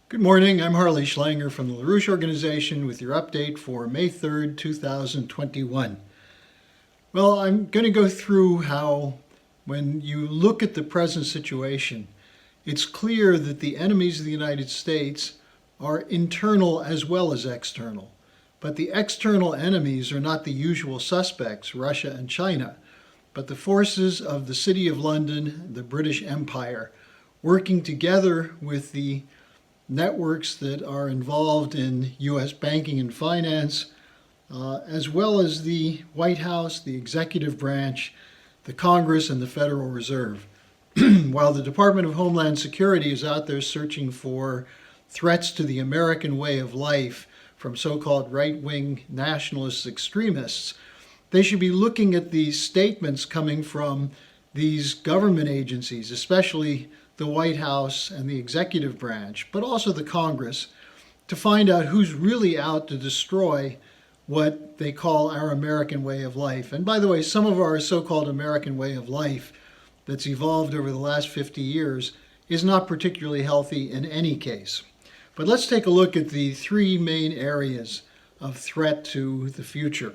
Good morning, I'm Harley Schlanger from the LaRouche organization with your update for May 3rd, 2021. Well, I'm going to go through how, when you look at the present situation, it's clear that the enemies of the United States are internal as well as external. But the external enemies are not the usual suspects, Russia and China, but the forces of the City of London, the British Empire, working together with the networks that are involved in U.S. banking and finance, as well as the White House, the executive branch, the Congress, and the Federal Reserve. While the Department of Homeland Security is out there searching for threats to the American way of life from so-called right-wing nationalist extremists, they should be looking at the statements coming from these government agencies, especially the White House and the executive branch, but also the Congress, to find out who's really out to destroy what they call our American way of life. And by the way, some of our so-called American way of life that's evolved over the last 50 years is not particularly healthy in any case. But let's take a look at the three main areas of threat to the future.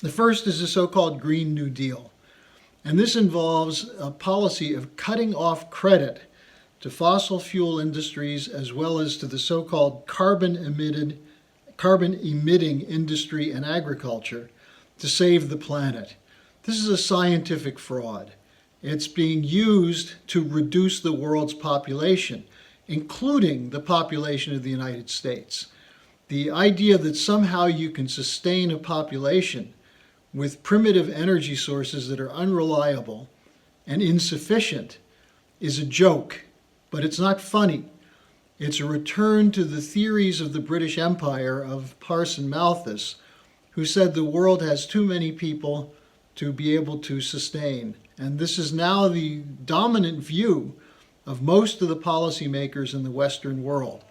The first is the so-called Green New Deal. And this involves a policy of cutting off credit to fossil fuel industries as well as to the so-called carbon-emitting industry and agriculture to save the planet. This is a scientific fraud. It's being used to reduce the world's population, including the population of the United States. The idea that somehow you can sustain a population with primitive energy sources that are unreliable and insufficient is a joke, but it's not funny. It's a return to the theories of the British Empire of Parson Malthus, who said the world has too many people to be able to sustain. And this is now the dominant view of most of the policymakers in the Western world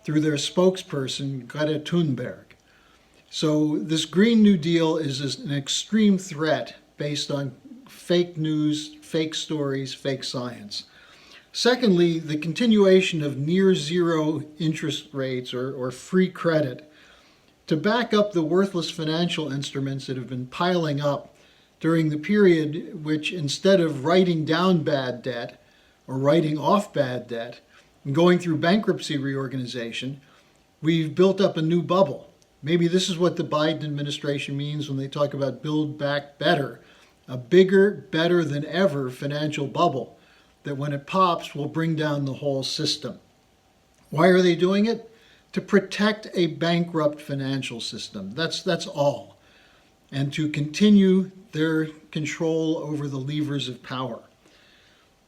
through their spokesperson, Greta Thunberg. So this Green New Deal is an extreme threat based on fake news, fake stories, fake science. Secondly, the continuation of near zero interest rates or free credit to back up the worthless financial instruments that have been piling up during the period which, instead of writing down bad debt or writing off bad debt and going through bankruptcy reorganization, we've built up a new bubble. Maybe this is what the Biden administration means when they talk about build back better, a bigger, better than ever financial bubble that when it pops will bring down the whole system. Why are they doing it? To protect a bankrupt financial system. That's all. And to continue their control over the levers of power.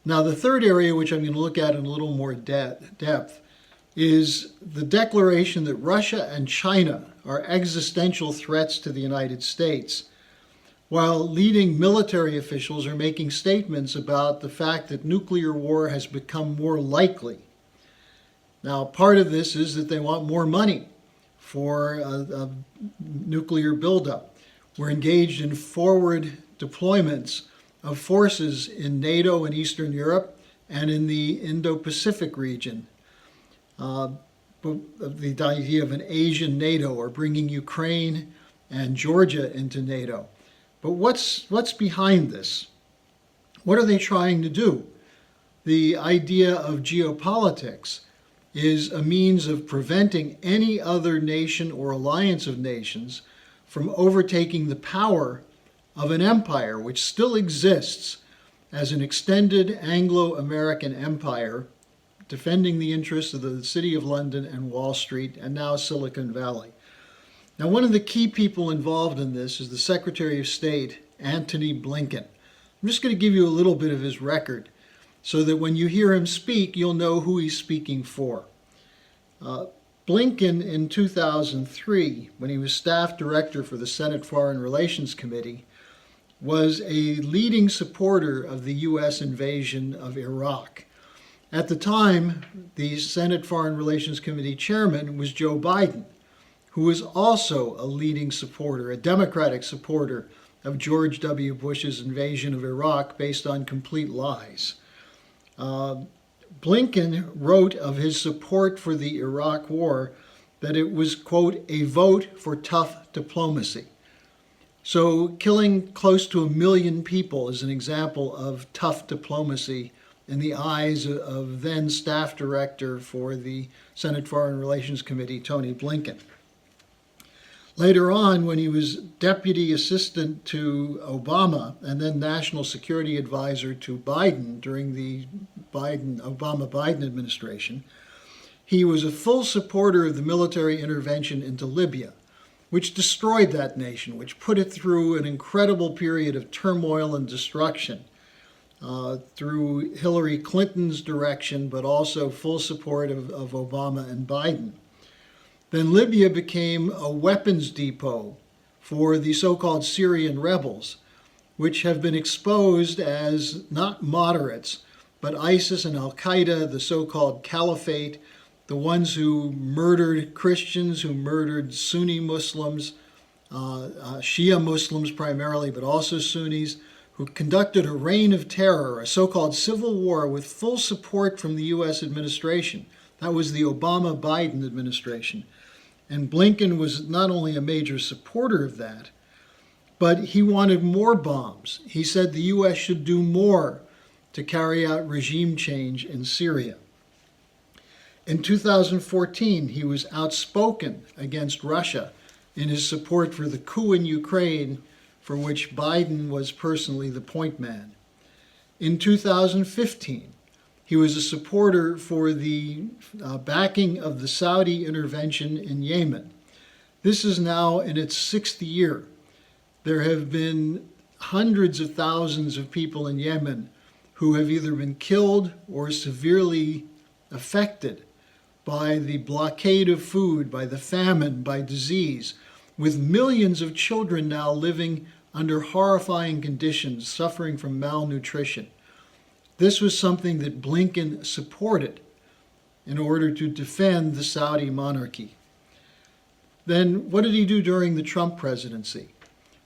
Now, the third area, which I'm going to look at in a little more depth, is the declaration that Russia and China are existential threats to the United States, while leading military officials are making statements about the fact that nuclear war has become more likely. Now, part of this is that they want more money for a nuclear buildup. We're engaged in forward deployments of forces in NATO and Eastern Europe and in the Indo-Pacific region. The idea of an Asian NATO or bringing Ukraine and Georgia into NATO. But what's behind this? What are they trying to do? The idea of geopolitics is a means of preventing any other nation or alliance of nations from overtaking the power of an empire which still exists as an extended Anglo-American empire defending the interests of the City of London and Wall Street, and now Silicon Valley. Now, one of the key people involved in this is the Secretary of State, Antony Blinken. I'm just going to give you a little bit of his record so that when you hear him speak, you'll know who he's speaking for. Blinken, in 2003, when he was staff director for the Senate Foreign Relations Committee, was a leading supporter of the U.S. invasion of Iraq. At the time, the Senate Foreign Relations Committee chairman was Joe Biden, who was also a leading supporter, a Democratic supporter of George W. Bush's invasion of Iraq based on complete lies. Blinken Blinken wrote of his support for the Iraq War that it was, quote, a vote for tough diplomacy. So killing close to 1 million people is an example of tough diplomacy in the eyes of then staff director for the Senate Foreign Relations Committee, Tony Blinken. Later on, when he was deputy assistant to Obama and then national security advisor to Biden during the Obama-Biden administration, he was a full supporter of the military intervention into Libya, which destroyed that nation, which put it through an incredible period of turmoil and destruction through Hillary Clinton's direction, but also full support of Obama and Biden. Then Libya became a weapons depot for the so-called Syrian rebels, which have been exposed as not moderates, but ISIS and Al-Qaeda, the so-called caliphate, the ones who murdered Christians, who murdered Sunni Muslims, Shia Muslims primarily, but also Sunnis, who conducted a reign of terror, a so-called civil war with full support from the U.S. administration. That was the Obama-Biden administration. And Blinken was not only a major supporter of that, but he wanted more bombs. He said the U.S. should do more to carry out regime change in Syria. In 2014, he was outspoken against Russia in his support for the coup in Ukraine, for which Biden was personally the point man. In 2015, he was a supporter for the backing of the Saudi intervention in Yemen. This is now in its 6th year. There have been hundreds of thousands of people in Yemen who have either been killed or severely affected by the blockade of food, by the famine, by disease, with millions of children now living under horrifying conditions, suffering from malnutrition. This was something that Blinken supported in order to defend the Saudi monarchy. Then what did he do during the Trump presidency?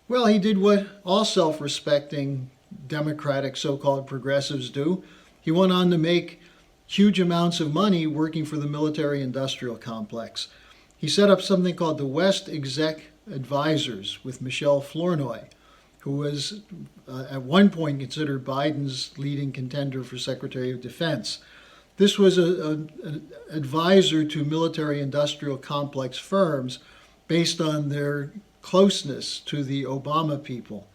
Well, he did what all self-respecting Democratic so-called progressives do. He went on to make huge amounts of money working for the military-industrial complex. He set up something called the West Exec Advisors with Michelle Flournoy, who was at one point considered Biden's leading contender for Secretary of Defense. This was an advisor to military-industrial complex firms based on their closeness to the Obama people.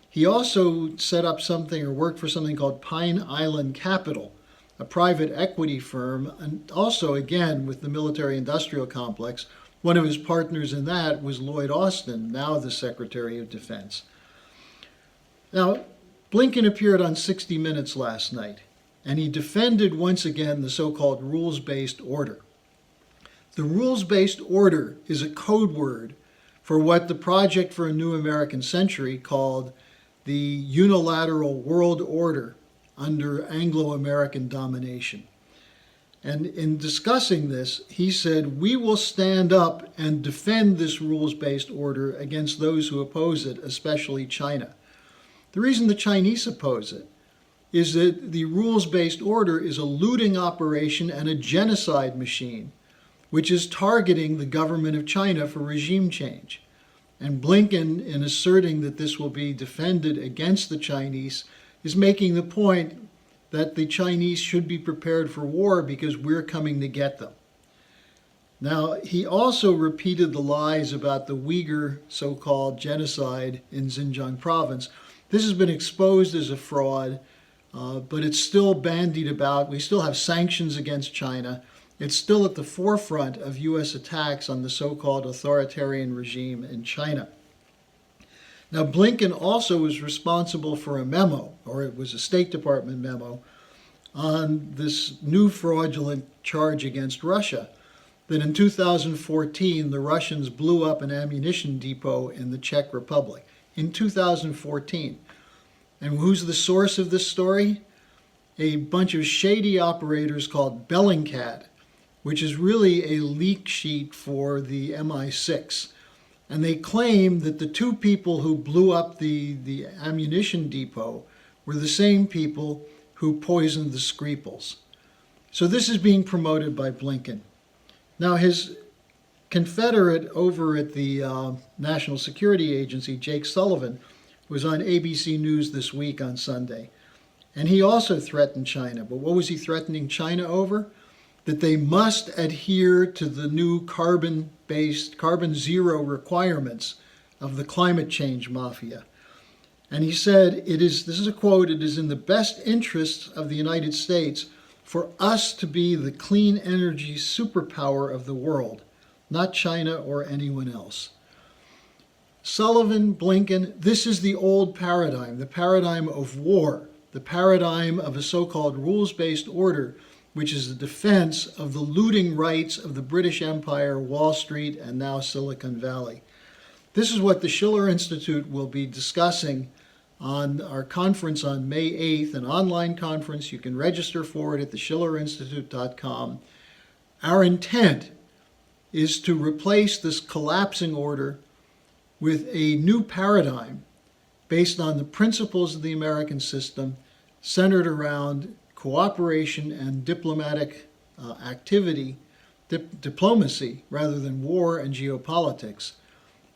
He also set up something or worked for something called Pine Island Capital, a private equity firm, and also, again, with the military-industrial complex. One of his partners in that was Lloyd Austin, now the Secretary of Defense. Now, Blinken appeared on 60 Minutes last night, and he defended once again the so-called rules-based order. The rules-based order is a code word for what the Project for a New American Century called the unilateral world order under Anglo-American domination. And in discussing this, he said, we will stand up and defend this rules-based order against those who oppose it, especially China. The reason the Chinese oppose it is that the rules-based order is a looting operation and a genocide machine, which is targeting the government of China for regime change. And Blinken, in asserting that this will be defended against the Chinese, is making the point that the Chinese should be prepared for war because we're coming to get them. Now, he also repeated the lies about the Uyghur so-called genocide in Xinjiang province. This has been exposed as a fraud, but it's still bandied about. We still have sanctions against China. It's still at the forefront of U.S. attacks on the so-called authoritarian regime in China. Now, Blinken also was responsible for a memo, or it was a State Department memo, on this new fraudulent charge against Russia, that in 2014, the Russians blew up an ammunition depot in the Czech Republic. In 2014. And who's the source of this story? A bunch of shady operators called Bellingcat, which is really a leak sheet for the MI6. And they claim that the two people who blew up the ammunition depot were the same people who poisoned the Skripals. So this is being promoted by Blinken. Now his confederate over at the National Security Agency, Jake Sullivan, was on ABC News this week on Sunday. And he also threatened China. But what was he threatening China over? That they must adhere to the new carbon zero requirements of the climate change mafia. And he said, this is a quote, "It is in the best interests of the United States for us to be the clean energy superpower of the world, not China or anyone else." Sullivan, Blinken, this is the old paradigm, the paradigm of war, the paradigm of a so-called rules-based order, which is the defense of the looting rights of the British Empire, Wall Street, and now Silicon Valley. This is what the Schiller Institute will be discussing on our conference on May 8th, an online conference. You can register for it at theschillerinstitute.com. Our intent is to replace this collapsing order with a new paradigm based on the principles of the American system, centered around cooperation and diplomatic activity, diplomacy rather than war and geopolitics,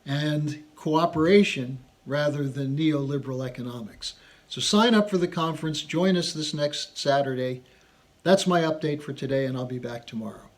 and cooperation rather than neoliberal economics. So sign up for the conference. Join us this next Saturday. That's my update for today, and I'll be back tomorrow.